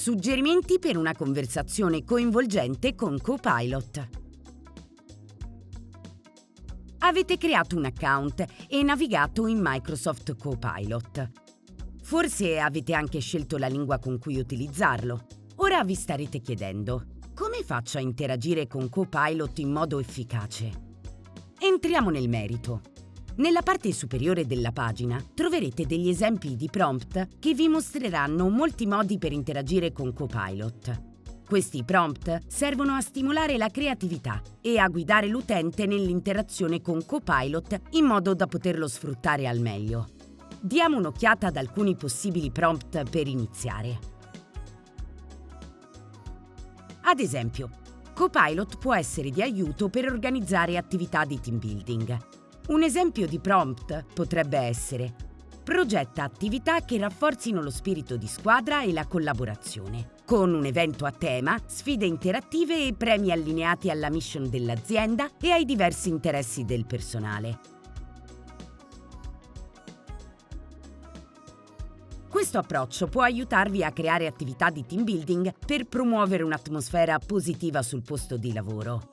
Suggerimenti per una conversazione coinvolgente con Copilot. Avete creato un account e navigato in Microsoft Copilot. Forse avete anche scelto la lingua con cui utilizzarlo. Ora vi starete chiedendo: come faccio a interagire con Copilot in modo efficace? Entriamo nel merito. Nella parte superiore della pagina troverete degli esempi di prompt che vi mostreranno molti modi per interagire con Copilot. Questi prompt servono a stimolare la creatività e a guidare l'utente nell'interazione con Copilot in modo da poterlo sfruttare al meglio. Diamo un'occhiata ad alcuni possibili prompt per iniziare. Ad esempio, Copilot può essere di aiuto per organizzare attività di team building. Un esempio di prompt potrebbe essere: progetta attività che rafforzino lo spirito di squadra e la collaborazione, con un evento a tema, sfide interattive e premi allineati alla mission dell'azienda e ai diversi interessi del personale. Questo approccio può aiutarvi a creare attività di team building per promuovere un'atmosfera positiva sul posto di lavoro.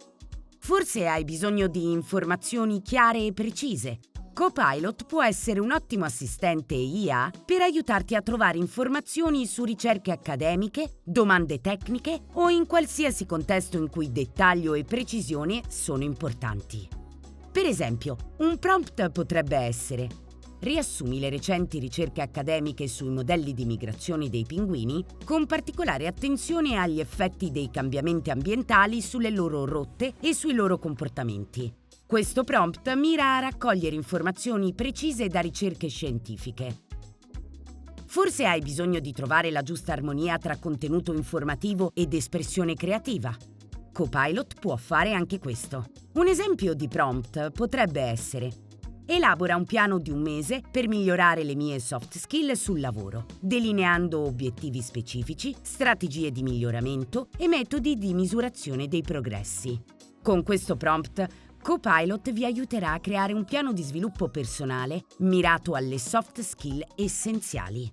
Forse hai bisogno di informazioni chiare e precise. Copilot può essere un ottimo assistente IA per aiutarti a trovare informazioni su ricerche accademiche, domande tecniche o in qualsiasi contesto in cui dettaglio e precisione sono importanti. Per esempio, un prompt potrebbe essere: riassumi le recenti ricerche accademiche sui modelli di migrazione dei pinguini, con particolare attenzione agli effetti dei cambiamenti ambientali sulle loro rotte e sui loro comportamenti. Questo prompt mira a raccogliere informazioni precise da ricerche scientifiche. Forse hai bisogno di trovare la giusta armonia tra contenuto informativo ed espressione creativa. Copilot può fare anche questo. Un esempio di prompt potrebbe essere: elabora un piano di un mese per migliorare le mie soft skill sul lavoro, delineando obiettivi specifici, strategie di miglioramento e metodi di misurazione dei progressi. Con questo prompt, Copilot vi aiuterà a creare un piano di sviluppo personale mirato alle soft skill essenziali.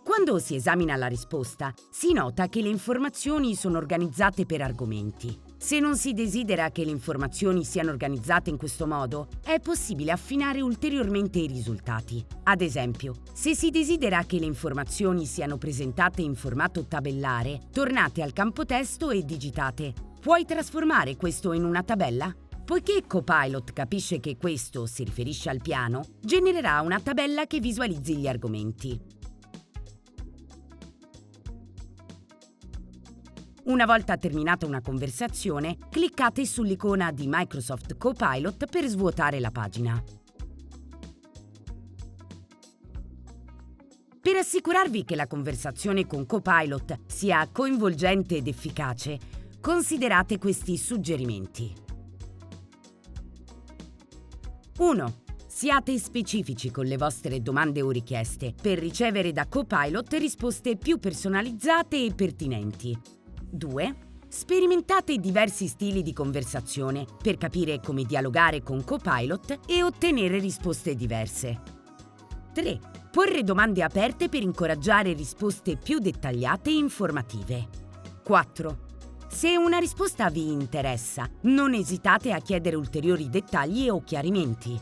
Quando si esamina la risposta, si nota che le informazioni sono organizzate per argomenti. Se non si desidera che le informazioni siano organizzate in questo modo, è possibile affinare ulteriormente i risultati. Ad esempio, se si desidera che le informazioni siano presentate in formato tabellare, tornate al campo testo e digitate: puoi trasformare questo in una tabella? Poiché Copilot capisce che questo si riferisce al piano, genererà una tabella che visualizzi gli argomenti. Una volta terminata una conversazione, cliccate sull'icona di Microsoft Copilot per svuotare la pagina. Per assicurarvi che la conversazione con Copilot sia coinvolgente ed efficace, considerate questi suggerimenti. 1. Siate specifici con le vostre domande o richieste per ricevere da Copilot risposte più personalizzate e pertinenti. 2. Sperimentate diversi stili di conversazione per capire come dialogare con Copilot e ottenere risposte diverse. 3. Porre domande aperte per incoraggiare risposte più dettagliate e informative. 4. Se una risposta vi interessa, non esitate a chiedere ulteriori dettagli o chiarimenti.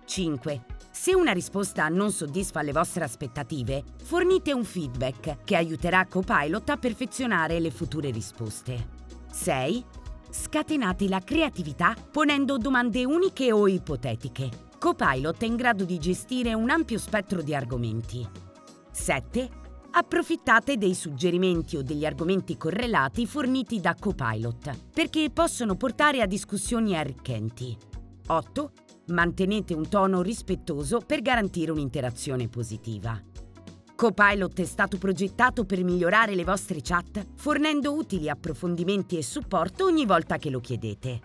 5. Se una risposta non soddisfa le vostre aspettative, fornite un feedback che aiuterà Copilot a perfezionare le future risposte. 6. Scatenate la creatività ponendo domande uniche o ipotetiche. Copilot è in grado di gestire un ampio spettro di argomenti. 7. Approfittate dei suggerimenti o degli argomenti correlati forniti da Copilot, perché possono portare a discussioni arricchenti. 8. Mantenete un tono rispettoso per garantire un'interazione positiva. Copilot è stato progettato per migliorare le vostre chat, fornendo utili approfondimenti e supporto ogni volta che lo chiedete.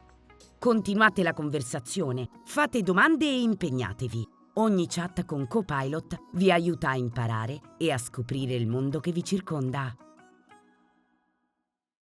Continuate la conversazione, fate domande e impegnatevi. Ogni chat con Copilot vi aiuta a imparare e a scoprire il mondo che vi circonda.